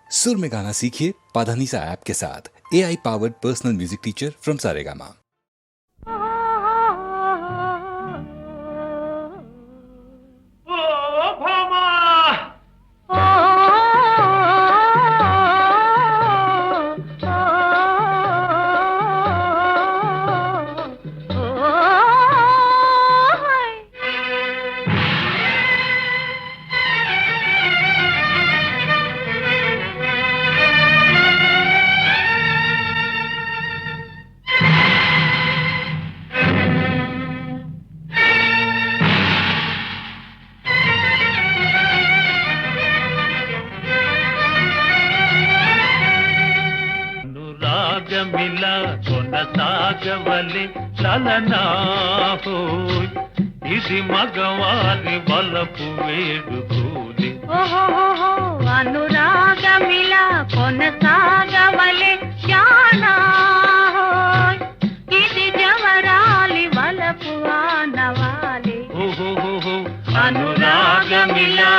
सुर में गाना सीखिए पाधानीसा ऐप के साथ। AI powered personal music teacher from Saregama. మిలా కొనసాగవలె లలనా హోయ్ ఇది మగవారి బలపు వేడుకోలే ఓహో అనురాగమిలా కొనసాగవలె జానా హోయ్ ఇది జవరాలి బలపు ఆనవాలే ఓహో అనురాగమిలా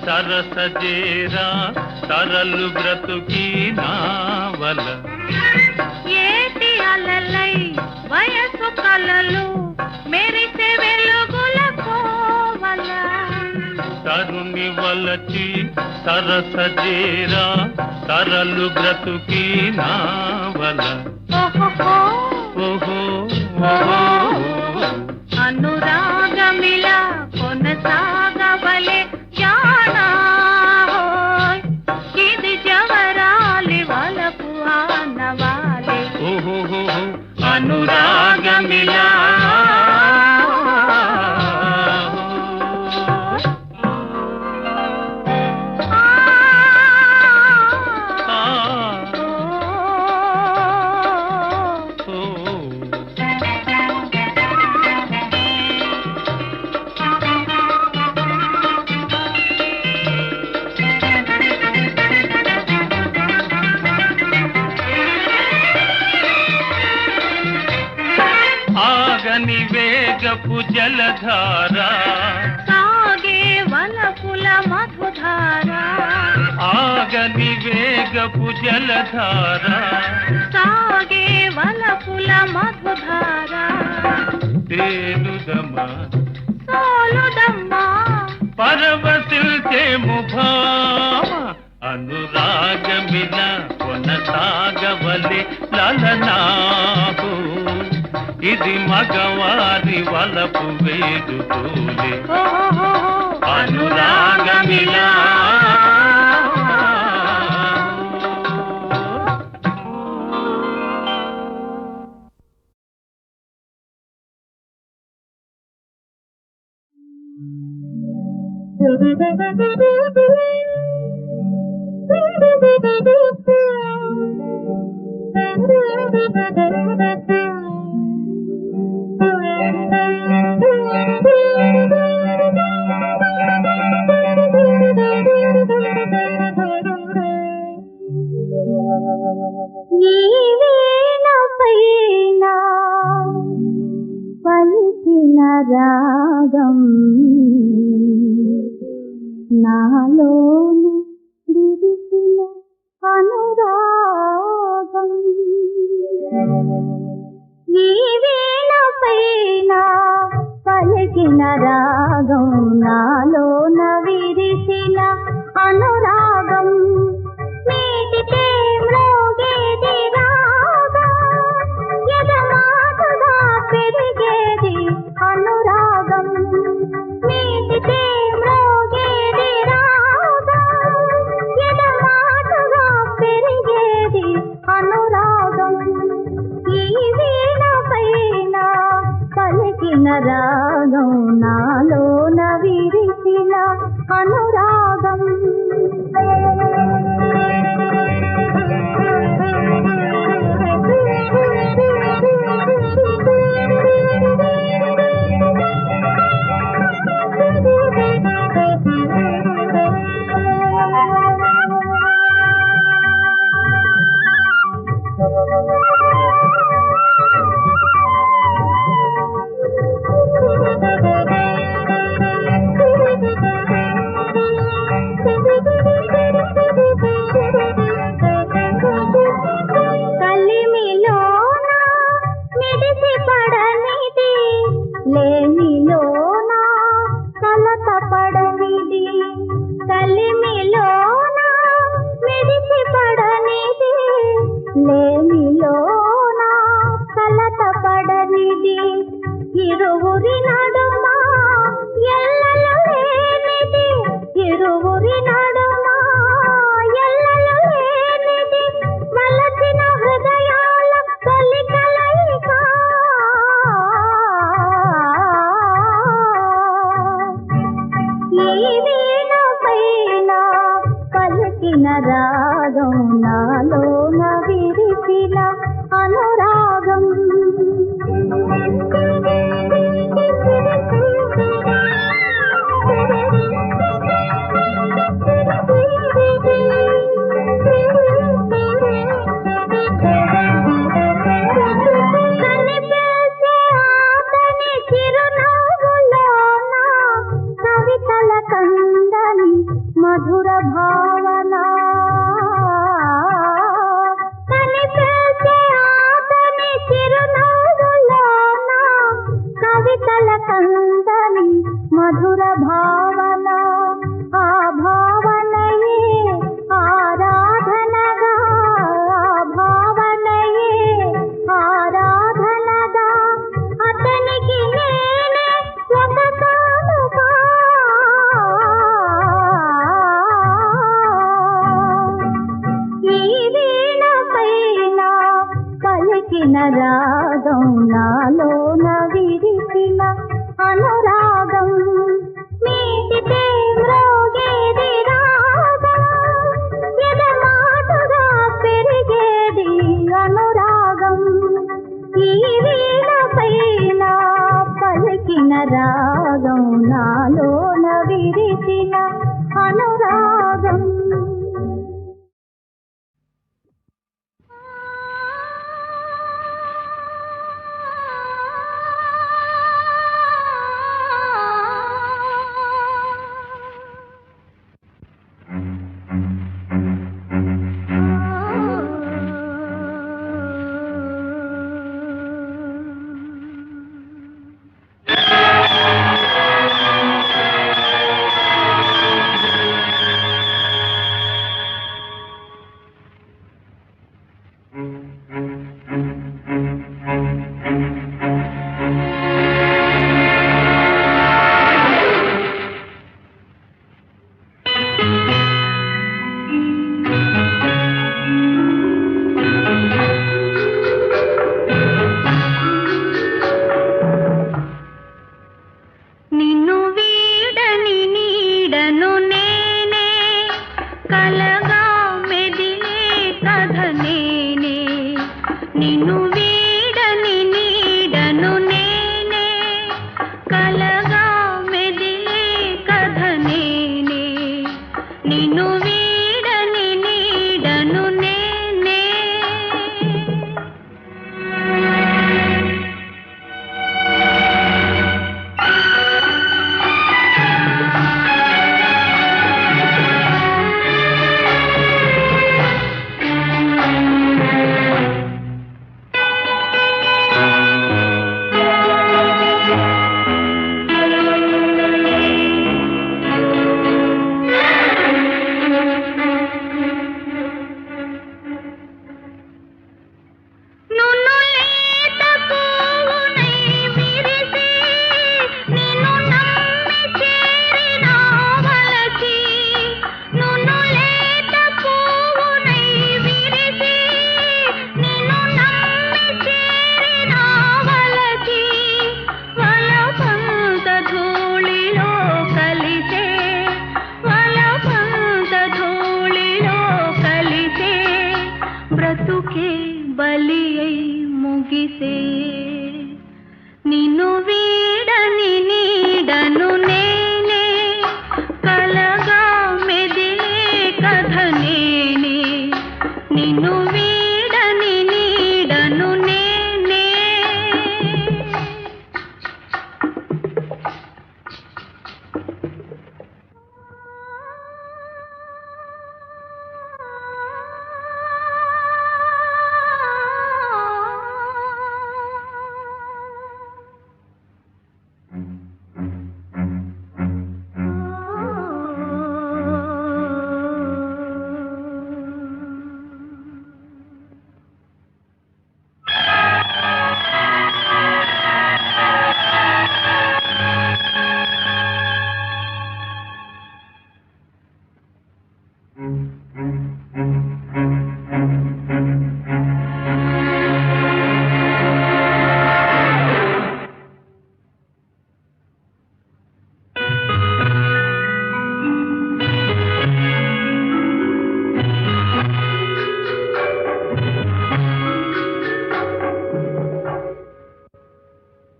సరసజేరా తరలు బ్రతుకి నావల ఏటి అలలై వయసు కలలు మెరిసే వెలుగుల కోవల తరుణి వలచి సరసజేరా తరలు బ్రతుకి నావల ఓహో అనురాగమిలా కొనసాగవలె జానా హోయ్ ఇది జవరాలి వలపు ఆనవాలే ఓహో అనురాగమిలా వేగపు జలధారా సాగే వలపుల మధుధారా ఆగని వేగపు జలధారా సాగే వలపుల మధుధారా తేలుదమా సోలుదమ్మా పరవశిల్చేము భామ అనురాగమిల కొనసాగవలె లలనా ఇది మగవారి వలపు వేడుకోలే అనురాగమిలా రాగం నాలోను విరిసిన అనురాగం ఈ వీణ పైన పలికిన రాగం నాలోన విరిసిన అనురాగం మీటితే మ్రోగే రాగం నాలోన విరిసిన అనురాగం ఇరువురి నడుమ ఎల్లలు లేనిది ఇరువురి నడుమ ఎల్లలు లేనిది వలసిన హృదయాల తొలి కలయిక ఈ వీణ పైన పలికిన రాగం నాలోన విరిసిన అనురాగం కవితల కందని మధుర భావన కనిపించే ఆతని చిరునవ్వులోన కవితల కందని మధుర భావన ఆ భావనయే ఆరాధనగా ఆ భావనయే ఆరాధనగా అతనికి నేనే ఒక కానుక ఈ వీణ పైన పలికిన రాగం నాలోన విరిసిన అనురాగం మీటితే మ్రోగేది రాగం ఎదమాటుగా పెరిగేది అనురాగం ఈ వీణ పైన పలికిన రాగం నాలోన విరిసిన అనురాగం బ్రతుకే బలి అయి ముగిసే నిన్ను వీడని నీడను నేనే కలగా మెదిలే కథ నేనే నిన్ను వీడని నీడను నేనే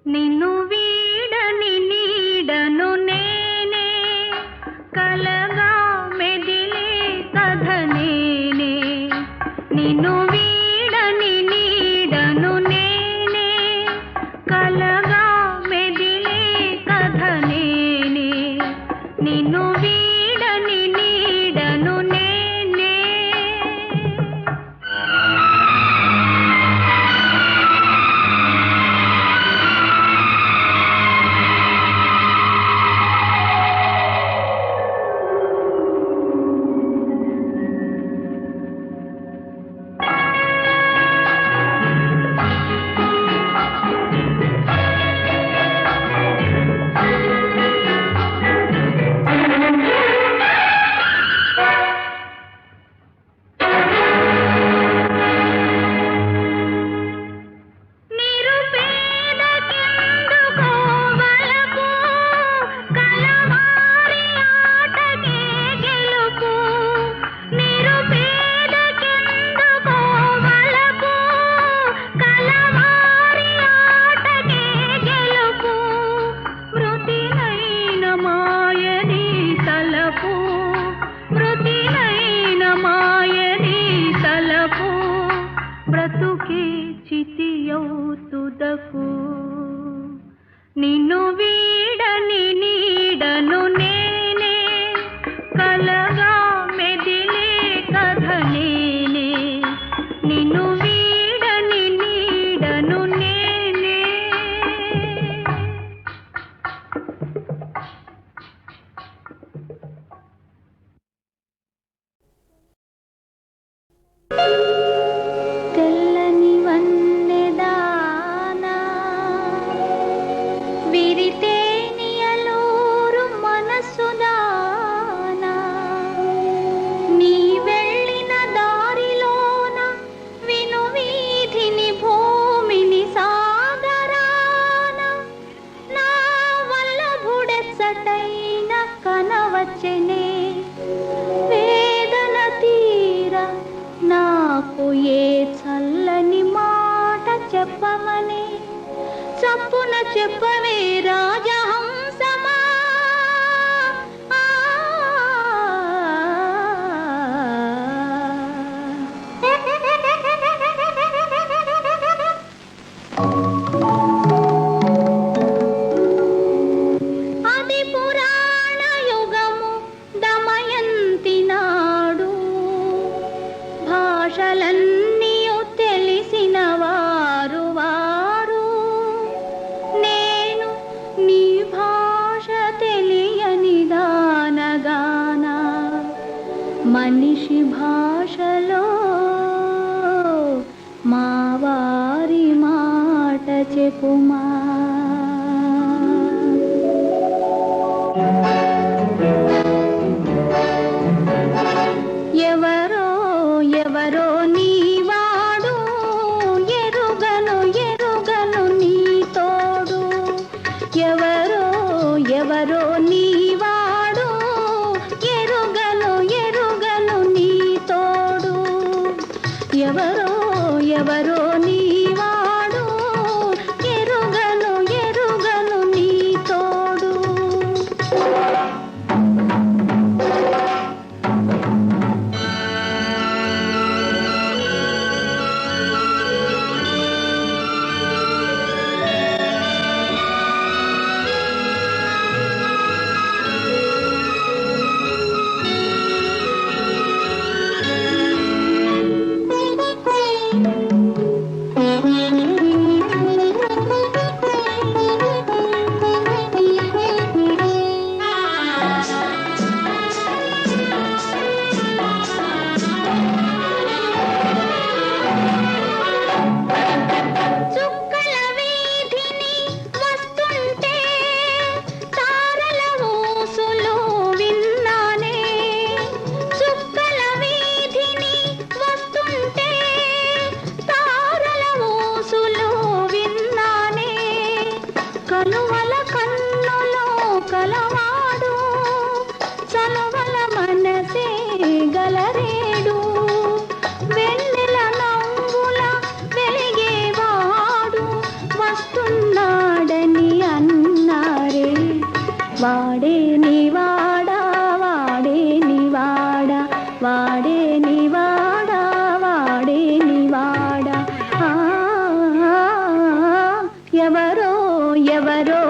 నిన్ను వీడని నీడను నేనే కలగా మెదిలే కథ నేనే నిన్ను వీడని నీడను నేనే కలగా మెదిలే కథ నేనే నిన్ను వీడని నీడను నేనే బ్రతుకే చితియౌతుదకు నిన్ను వీడని నీడను నేనే కలగా మెదిలే కథ నేనే నిన్ను వీడని నీడను నేనే తెల్లని వన్నెదానా విరితేనియలూరు మనసుదానా నీ వెళ్ళిన దారిలోన విను వీధిని భూమిని సాగరాన నా వల్ల బుడెచ్చటైన కనవచ్చనే వేదన తీర నాకు ఏ చల్లని మాట చెప్పమని చప్పున చెప్పవే రాజహంసమా అది పురాణ యుగము దమయంతి నాడు భాషలన్నీ తెలిసిన వారు వారు నేను నీ భాష తెలియని దానగానా మనిషి భాషలో మా వారి మాట చెప్పుమా ఎవరో ఎవరో నీవాడు ఎరుగను ఎరుగను నీ తోడు ఎవరో ఎవరో నీవాడు ఎరుగను ఎరుగను నీ తోడు ఎవరో ఎవరో నీవాడు ఎరుగను ఎరుగను నీ తోడు చుక్కల వీధిని వస్తుంటే తారల ఊసులు విన్నానే చుక్కల వీధిని వస్తుంటే తారల ఊసులు విన్నానే కలువల కన్నులో కలవాడు చలవల మనసే గలరేడు వెన్నెల నవ్వుల వెలిగేవాడు వస్తున్నాడని అన్నారే వాడే నివాడా వాడే నివాడా వాడే నివాడా వాడే నివాడా ఎవరో ఎవరో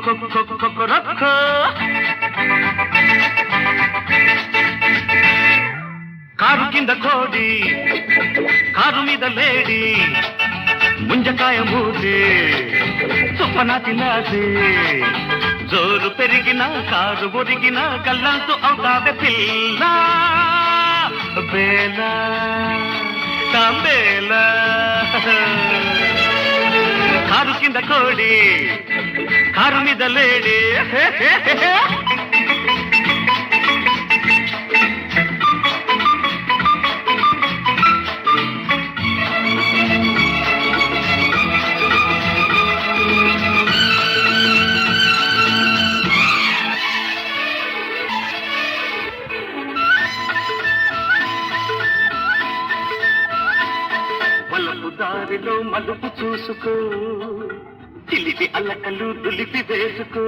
కొరొక్కో. కారు కింద కోడి, కారు మీద లేడి, ముంజకాయ మూసి సుప్పన తినాసి, జోరు పెరిగిన కారు ఒరిగిన కళ్ళంతో అవుతావే పిల్ల బేల తాంబేల. కారు కింద కోడి, కారు మీద లేడి, దారిలో మలుపు చూసుకో, చిలిపి అల్లకలు దులిపి వేసుకో.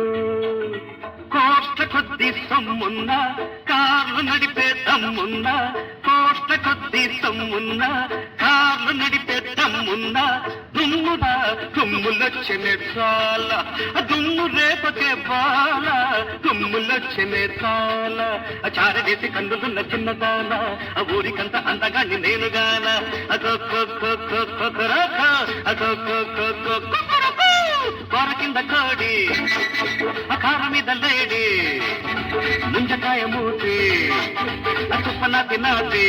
కోట్ల కొద్ది సొమ్మున్నా, కార్లు నడిపే దమ్మున్నా, కోట్ల కొద్ది సొమ్మున్నా, కార్లు నడిపే దమ్మున్నా, దుమ్మునా దుమ్ములొచ్చనే చాలా, దుమ్ము రేపకే బాల, దుమ్ములొచ్చనే చాలా. చారవేసి కన్నులున్న చిన్నదాన, ఆ ఊరికంత అందగాని నేనుగాన. కూర కింద కోడి, కార మీద లేడి, ముంజకాయ మూసి చుప్పన తినాసి.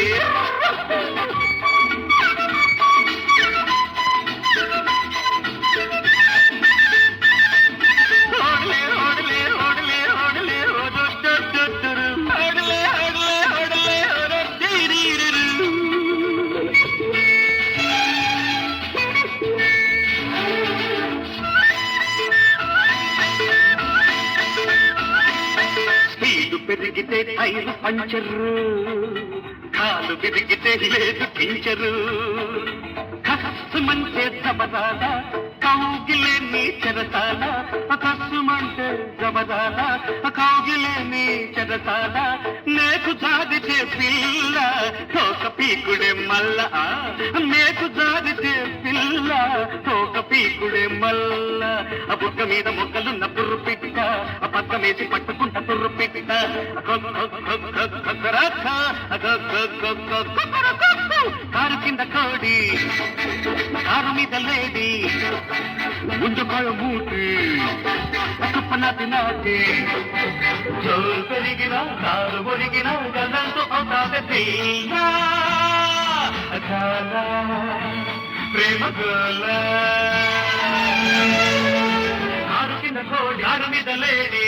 పెరిగితే టైరు పంచరు, కాలు పెరిగితే లేదు కించరు. కస్సుమంటే జబదాల, కౌగిలే నీ చెరసాల, కస్సుమంటే జబదాల, కౌగిలే నీ చెరసాల. నేకు జాదితే పిల్ల తోక పీకుడే మల్ల, నేకు జాదితే పిల్ల తోక పీకుడే మల్ల. ఆ బుగ్గ మీద మొక్కలున్న పుర్రు పిట్ట, ఆ పక్క వేసి పట్టుకుంట పుర్రు పిట్ట. కారు కింద కోడి, కారు మీద లేడి, ముంజకాయ మూటి సుప్పన తినాసి. జోరు పెరిగిన కారు ఒరిగిన గల్లంతో అవుతావే పిల్ల ప్రేమ గోల. కారు కింద కోడి, కారు మీద లేడి.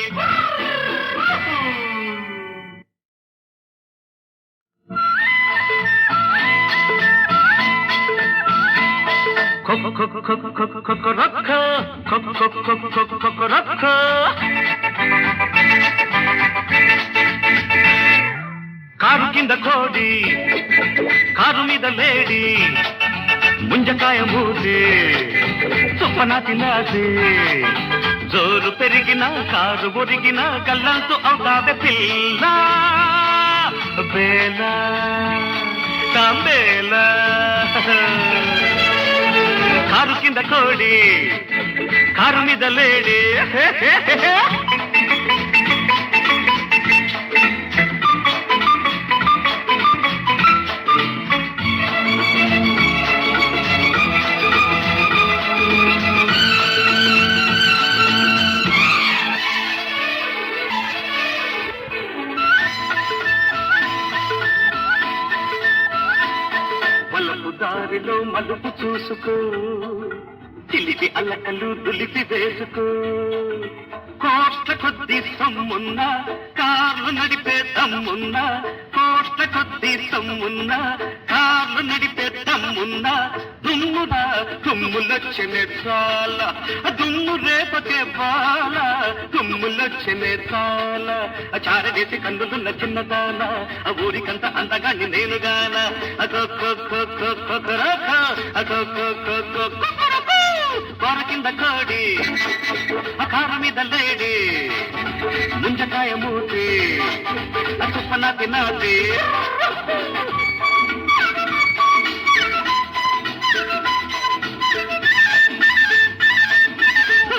కారు కింద కోడి, కారు మీద లేడి, ముంజకాయ మూసి సుప్పన తినాసి. జోరు పెరిగిన కారు ఒరిగిన కళ్ళంతో అవుతావే పిల్ల బేల తాంబేల. కారు కింద కోడి, కారు మీద లేడి, దారిలో మలుపు చూసుకో, చిలిపి అల్లకలు దులిపి వేసుకో. కోట్ల కొద్ది సొమ్మున్నా, కార్లు నడిపే దమ్మున్నా, కోట్ల కొద్ది సొమ్మున్నా, కార్లు నడిపే దమ్మున్నా, దుమ్మునా దుమ్ములొచ్చనే చాలా, దుమ్ము రేపకే బాల, దుమ్ములొచ్చనే చాలా. చారవేసి కన్నులున్న చిన్నదాన, ఆ ఊరికంత అందగాని నేనుగాన. కూర కింద కోడి, కార మీద లేడి, ముంజకాయ మూసి సుప్పన తినాసి.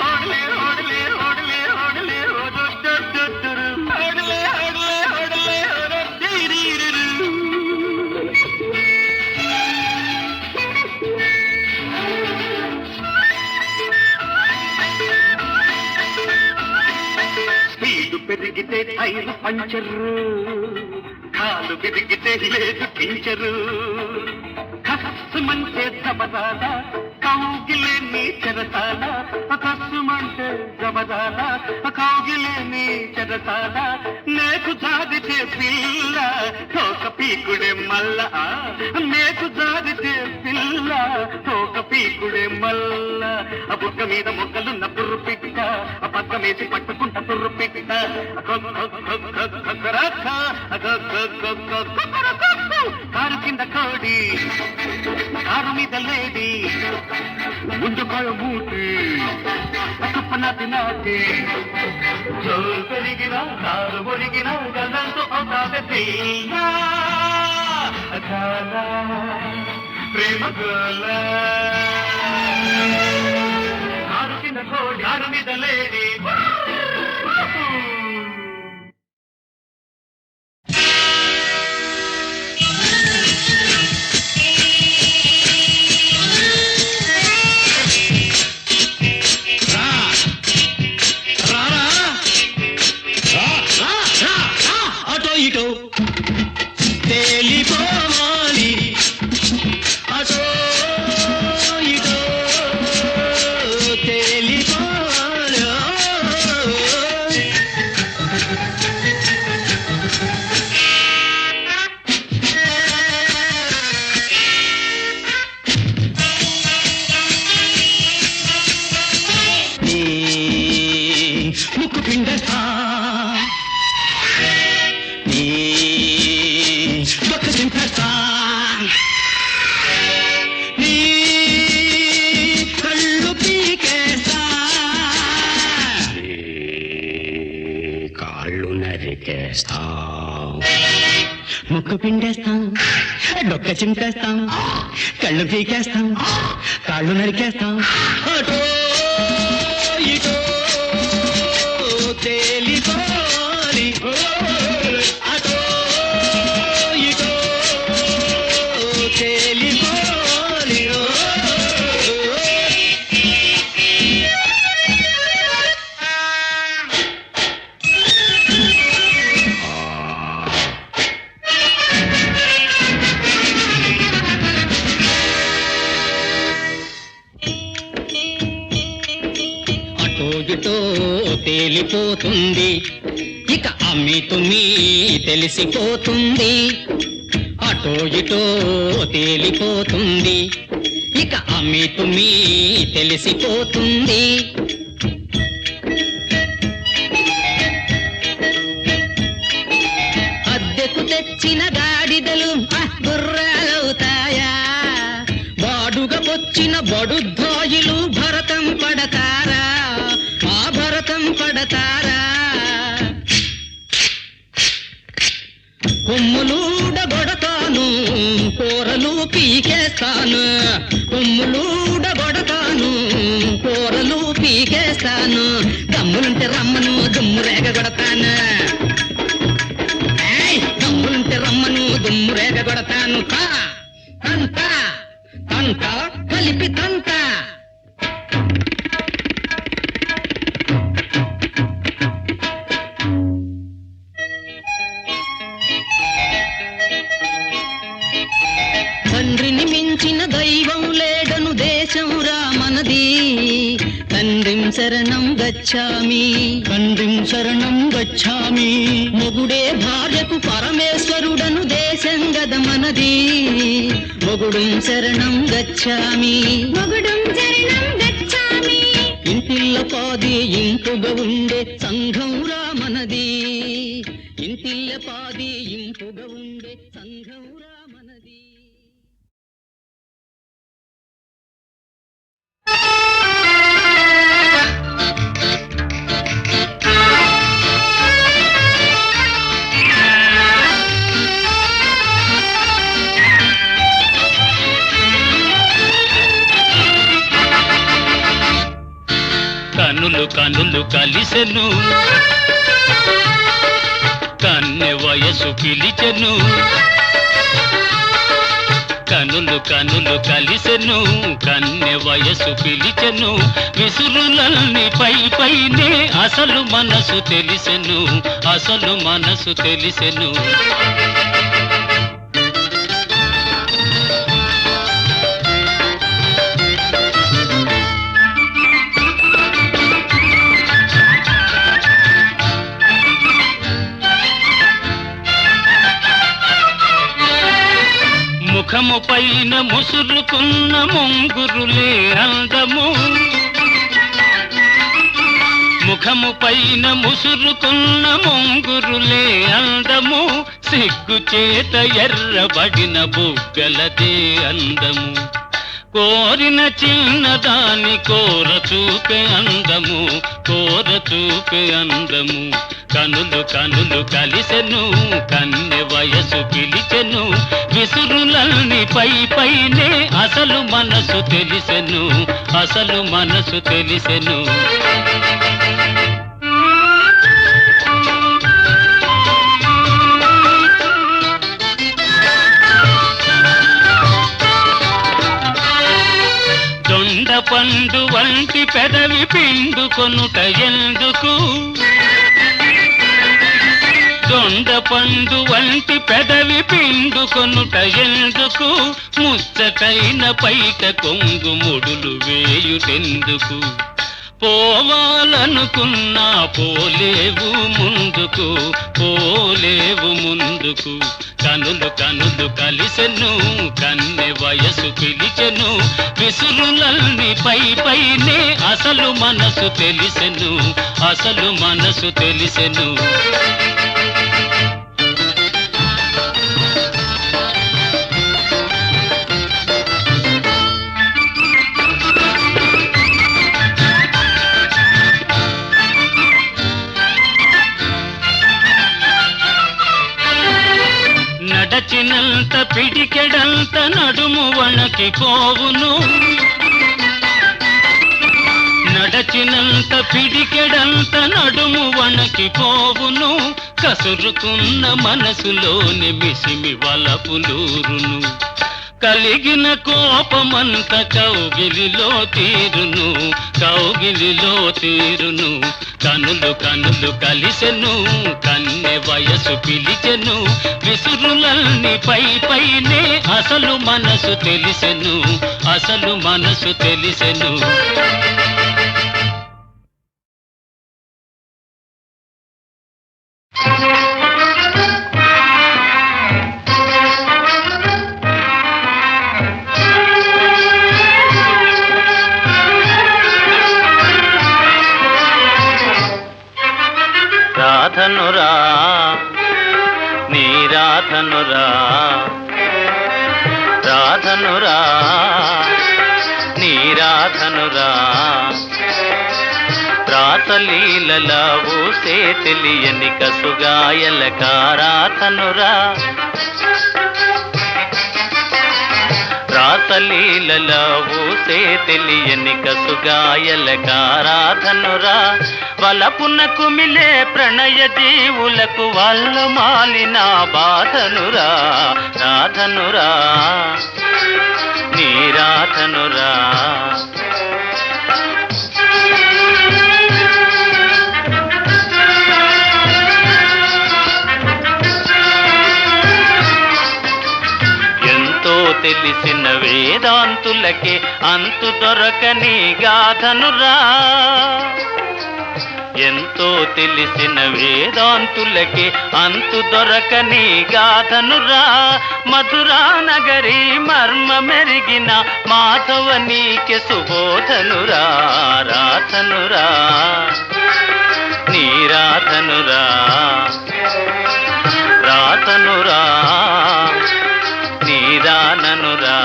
ఓడలే ఓడలే ఓడలే పెరిగితే టైర్ పంచరు, కాలు పెరిగితే లేదు పించరు. కస్సుమంటే జబదాల కౌగిలేని చెరసాల, కస్సుమంటే జబదాల కౌగిలేని చెరసాల. నేకు జాదితే పిల్ల తోక పీకుడే మల్ల, నేకు జాదితే పిల్ల తోక పీకుడే మల్ల. ఆ బుగ్గ మీద మొగ్గలున్న బుర్రు పిట్ట, ఆ పక్క వేసి పట్టుకుంట బుర్రు పిట్ట. కారు కింద కోడి, కారు మీద లేడి, ముందుకాయ మూటి తుప్పనాటి నాటి. జోరు పెరిగిన కారు ఒరిగిన గదంతో అవుతాది ప్రేమ గోల. కారు కింద కోడి, కారు మీద లేడి. తేలిపోవాలి అటో ఇటో తేలిపోవాలి. ముక్కు పిండతా కళ్ళు పీకేస్తా, కాళ్ళు నరికేస్తా. ముక్కు పిండేస్తాం, డొక్క చింపేస్తాం, కళ్ళు పీకేస్తాం, కాళ్ళు నరికేస్తాం. అటో ఇటో తేలిపోవాలి అటో ఇటో తేలిపోవాలి. అటో ఇటో తేలిపోతుంది, ఇక అమ్మి తుమ్మి తెలిసిపోతుంది. అటో ఇటో తేలిపోతుంది, ఇక అమ్మి తుమ్మి తెలిసిపోతుంది. అద్దెకు తెచ్చిన గాడిదలు గుర్రాలవుతాయా? బాడుగా వచ్చిన బడుద్దాయిలు భరతం పడతారా? ఆ భరతం పడతారా? కొమ్ములూడగొడతాను, కూరలు పీకేస్తాను. కొమ్ములూడగొడతాను, కూరలు పీకేస్తాను. దమ్ములుంటే రమ్మను దుమ్ము రేగగొడతాను. దమ్ములుంటే రమ్మను దుమ్ము రేగగొడతాను. తంత తంత కలిపి తంత. తండ్రిని మించిన దైవం లేడను దేశం రామనది. తండ్రిం శరణం గచ్చామి, తండ్రిం శరణం గచ్చామి. మొగుడే భార్యకు పరమేశ్వరుడను దేశం గదమనది. మొగుడుం శరణం గచ్చామి, మొగుడుం శరణం గచ్చామి. ఇంటిల్ల పాది ఇంపుగా ఉండే సంఘం రామనది. ఇంటిల్ల పాది ఇంపుగా ఉండే సంఘం రామనది. కనులు కనులు కలిసెను, కన్నె వయసు పిలిచెను. కనులు కనులు కలిసెను కన్నె వయసు పిలిచెను విసురులల్ని పై పైనే అసలు మనసు తెలిసెను అసలు మనసు తెలిసెను ముఖము పైన ముసురుకున్న ముంగురులే అందము ముఖము పైన ముసురుకున్న ముంగురులే అందము సిగ్గు చేత ఎర్రబడిన బుగ్గలదే అందము కోరిన చిన్నదాని కోర చూపే అందము కోర చూపే అందము కనులు కనులు కలిసెను కన్నె వయసు పిలిచెను విసురులల్ని పై పైనే అసలు మనసు తెలిసెను అసలు మనసు తెలిసెను దొండ పండు వంటి పెదవి పిండుకొనుట ఎందుకు దొండ పండు వంటి పెదవి పిండుకొనుట ఎందుకు ముచ్చటైన పైట కొంగు ముడులు వేయుటెందుకు పోవాలనుకున్నా పోలేవు ముందుకు పోలేవు ముందుకు కనులు కనులు కలిసెను కన్నె వయసు పిలిచెను విసురులల్ని పై పైనే అసలు మనసు తెలిసెను అసలు మనసు తెలిసెను నడచినంత పిడికెడంత నడుము వణకి పోవును నడచినంత పిడికెడంత నడుము వణకి పోవును కసురుకున్న మనసులోని మిసిమి వలపులూరును కలిగిన కోపమంత కౌగిలిలో తీరును కౌగిలిలో తీరును కనులు కనులు కలిసెను కన్నె వయసు పిలిచెను విసురులల్ని పై పైనే అసలు మనసు తెలిసెను అసలు మనసు తెలిసెను రాధనురా నీ రాధనురా రాధనురా నీ రాధనురా రాతలీలల ఊసే తెలియని కసుగాయల కారాధనురా రాతలీలల ఊసే తెలియని కసుగాయల కారాధనురా వలపున కుమిలే ప్రణయ జీవులకు వాళ్ళ మాలిన బాధనురా రాధనురా నీ రాధనురా ఎంతో తెలిసిన వేదాంతులకే అంతు దొరకని గాథనురా ఎంతో తెలిసిన వేదాంతులకి అంతు దొరకని గాథనురా మధురా నగరి మర్మ మెరిగిన మాధవ నీకే సుబోధనురా రాధనురా నీ రాధనురా రాధనురా నీ రాననురా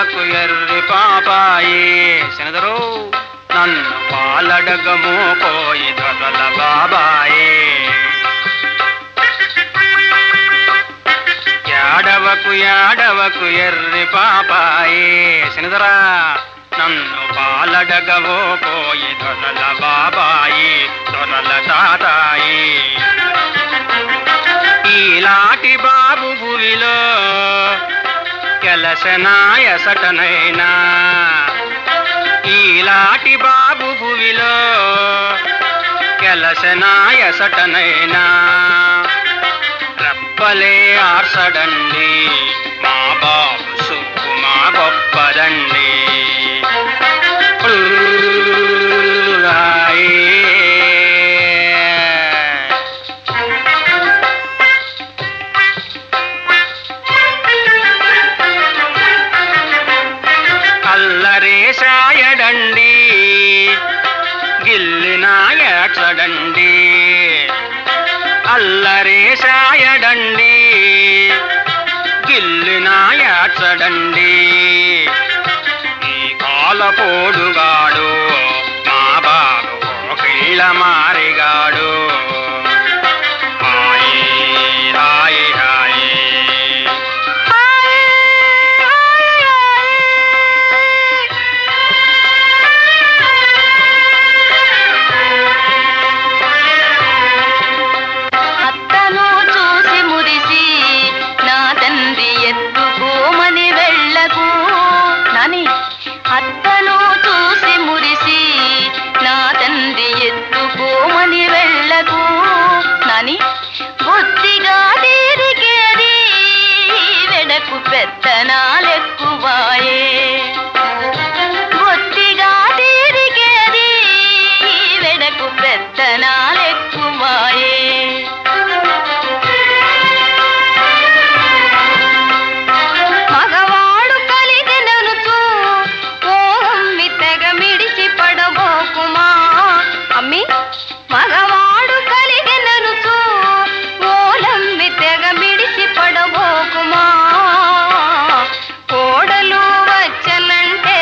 ఏడవకు ఎర్రి పాపాయి శనదరు నన్ను పాలడగము కోయి దొరల బాబాయే ఏడవకు ఎర్రి పాపాయి శనదరా నన్ను పాలడగవో కోయి దొరల బాబాయి దొరల తాతాయి ఈలాటి బాబు భువిలో కెలసనాయ సటనైనా ఈలాటి బాబు భువిలో కెలసనాయ సటనైనా రెప్పలే ఆర్సడండి మా బాబు సుక్కు మా గొప్పదండి అల్లరేశాయడండి గిల్లినాయడండి అల్లరేశాయడండి గిల్లినాయడండి ఈ కాలపోడుగాడు మా బాబు కిళ్ళ మారిగాడు హాయే హాయే హాయే అత్తను చూసి మురిసి నా తండ్రి ఎత్తుకోమని వెళ్ళకు నాని అత్తను చూసి మురిసి నా తండ్రి ఎత్తుకోమని వెళ్ళకు నాని బొత్తిగా తీరికేది వెడకు పెత్తనాలెక్కువాయే బొత్తిగా తీరికేది వెడకు పెత్తనాలెక్కువాయే మగవాడు కలిగిననుచు ఓ అమ్మి తెగ మిడిచి పడబోకుమా అమ్మి మగవాడు కలిగిననుచు ఓలమ్మి తెగ మిడిచి పడబోకుమా కోడలు వచ్చనంటే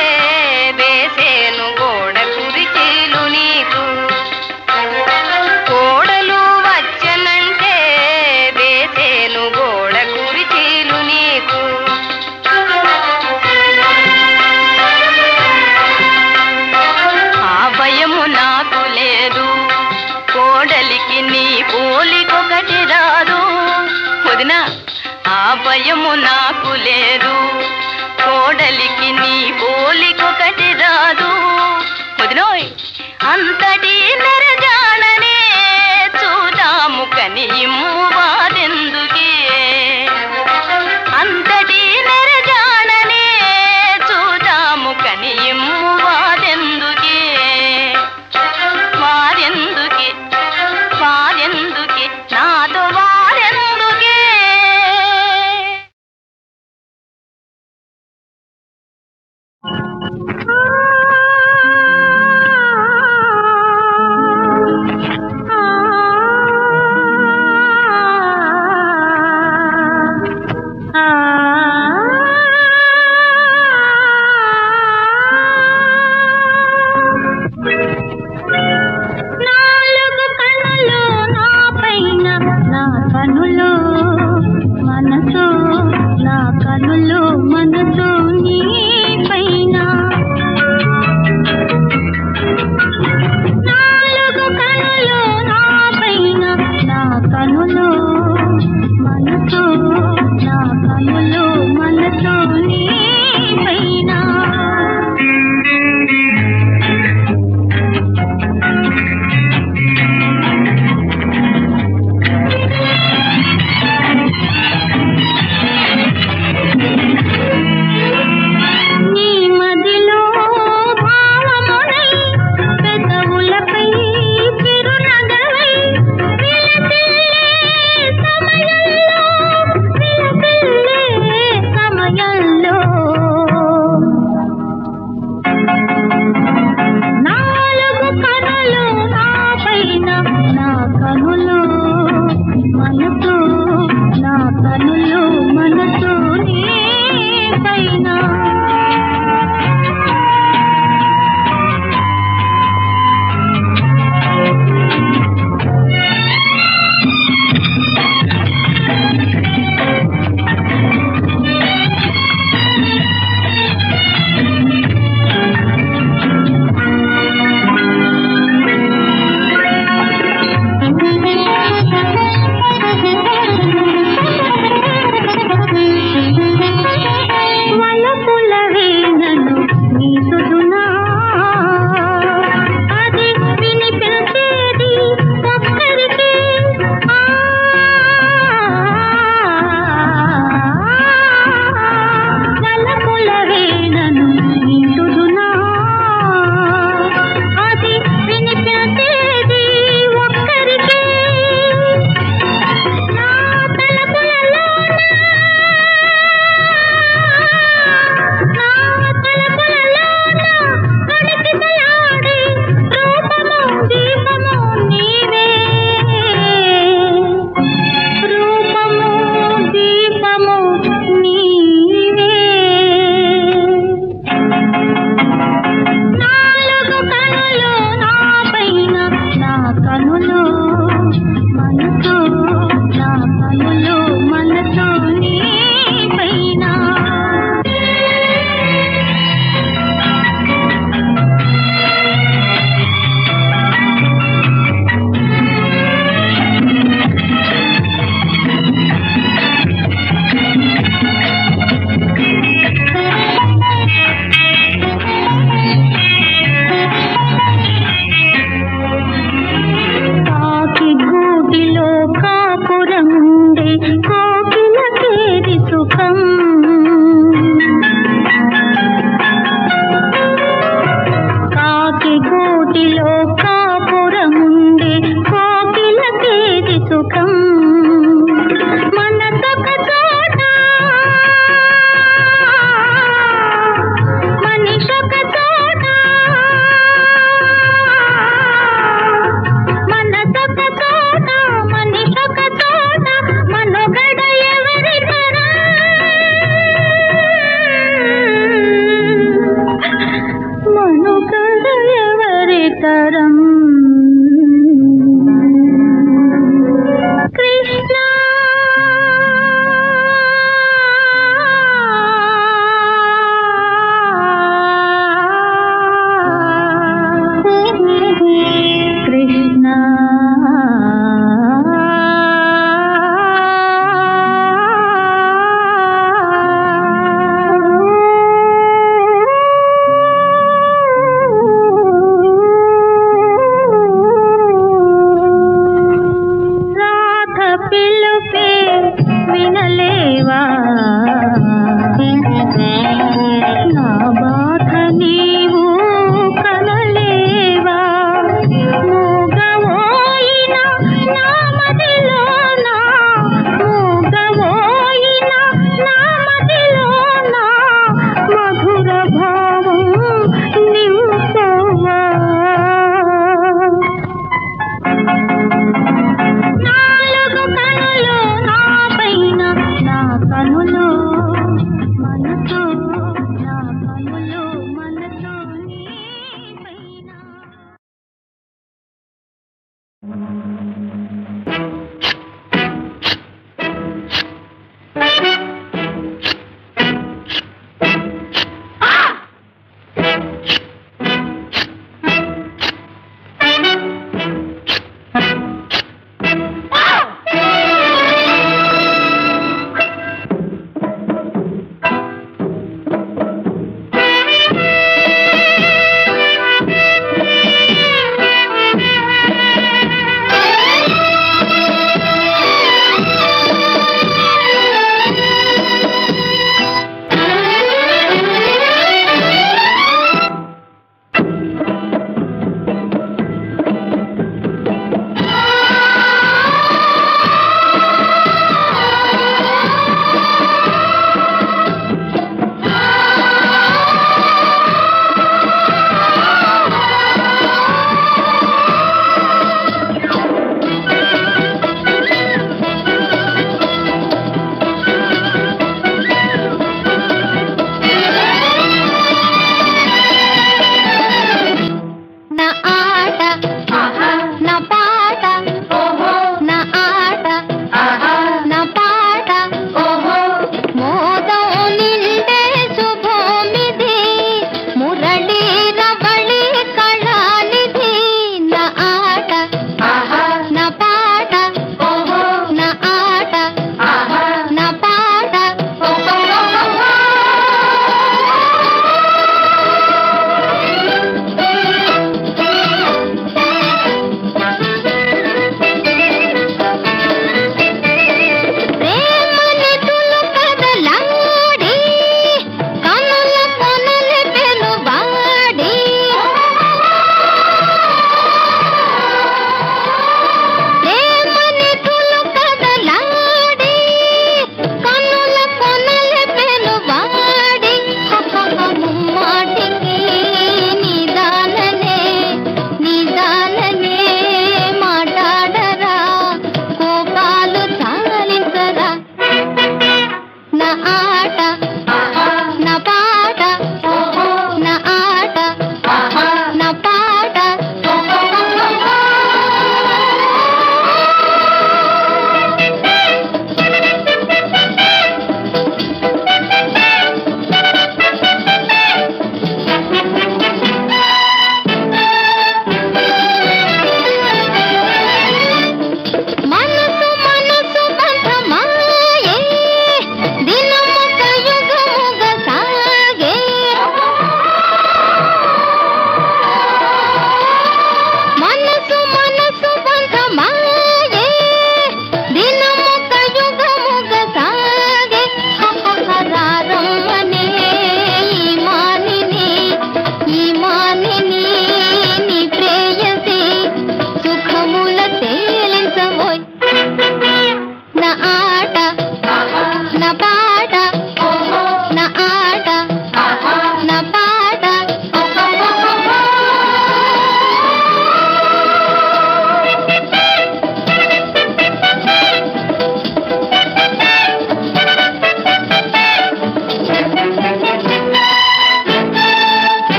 వేసేను గోడ కురిచేలు నీకు కోడలు వచ్చనంటే వేసేను గోడ కురిచేలు నీకు ఆ భయము నాకు లేదు కోడలికి నీ పోలికొకటి రాదు వదిన ఆ భయము నాకు లేదు కోడలికి నీ పోలికొకటి రాదు వదినోయ్ అంతటి నెరజాననే చూడాము కని ఇమ్ము వాదెందుకే అంతటి నెరజాననే చూడాము కని ఇమ్ము వాదెందుకే వారెందుకే వారెందుకే నాతో వారెందుకే నిరంతరం కృష్ణ కృష్ణ రాధ పిలుపే వినలేవా నా బాధ నీవు కనలేవా మూగవోయిన నా మదిలోన మూగవోయిన నా మదిలోన మధుర భావం నింపవా నాలుగు కనులు నా పైన నా కనులు మనసు నా కనులు మనసు నీ పైన